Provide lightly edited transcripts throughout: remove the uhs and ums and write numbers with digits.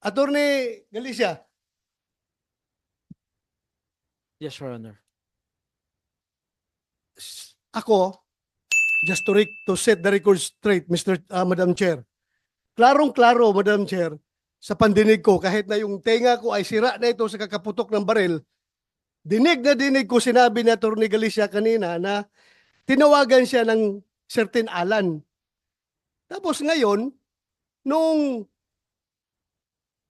Attorney Galicia, Yes, Your Honor. ako, just to set the record straight, Madam Chair. Klarong-klaro, Madam Chair, sa pandinig ko, kahit na yung tenga ko ay sira na ito sa kakaputok ng baril, dinig na dinig ko sinabi ni Attorney Galicia kanina na tinawagan siya ng certain Alan. Tapos ngayon, nung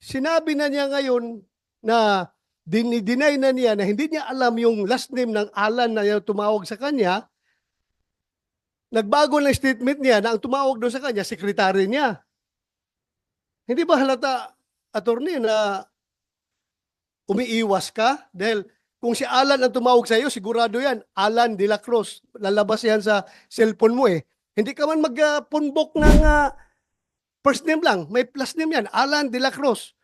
sinabi na niya ngayon na dinideny na niya na hindi niya alam yung last name ng Alan na tumawag sa kanya, nagbago ng statement niya na ang tumawag doon sa kanya, sekretary niya. Hindi ba halata, attorney, na umiiwas ka? Dahil kung si Alan ang tumawag sa iyo, sigurado yan, Alan de la Cruz. Lalabas yan sa cellphone mo eh. Hindi ka man magpunbok ng first name lang. May plus name yan, Alan de la Cruz.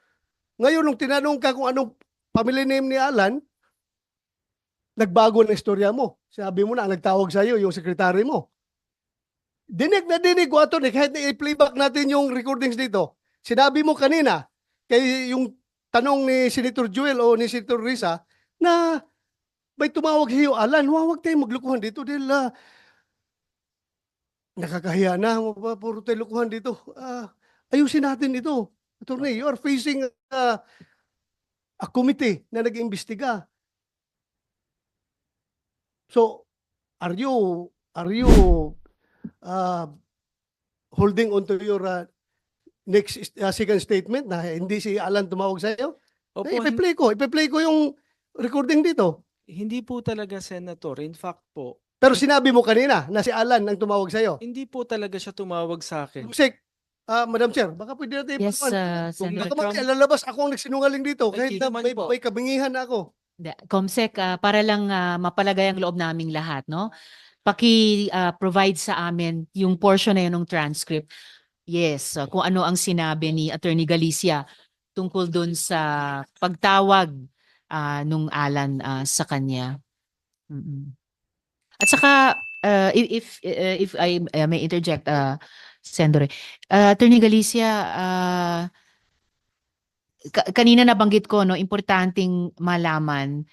Ngayon, nung tinanong ka kung anong family name ni Alan, nagbago ng istorya mo. Sabi mo na, ang nagtawag sa iyo, yung sekretary mo. Dinig na dinig ko, attorney, kahit i-playback natin yung recordings dito. Sinabi mo kanina, kay yung tanong ni Senator Joel o ni Senator Risa, na may tumawag sa iyo, Alan, huwag tayong maglukuhan dito dahil nakakahiya na, puro tayo lukuhan dito. Ayusin natin ito. Attorney, you are facing a committee na nag-imbestiga. So, are you holding on to your next second statement na hindi si Alan tumawag sa iyo? Opo, Ipe-play ko yung recording dito. hindi po talaga, Senator. In fact po, Pero sinabi mo kanina na si Alan ang tumawag sa iyo. hindi po talaga siya tumawag sa akin. Musik, Madam Chair, baka pwede natin Yes, Kung Senator. baka mamaya lalabas ako ang nagsinungaling dito kahit Hindi na naman may, po. may kabingihan na ako. Comsec, para lang mapalagay ang loob naming lahat, no? Paki-provide sa amin yung portion na yun ng transcript. Yes, kung ano ang sinabi ni Attorney Galicia tungkol dun sa pagtawag nung Alan sa kanya. Mm-mm. At saka, if I may interject, Senator, Attorney Galicia, kanina nabanggit ko, no, importanteng malaman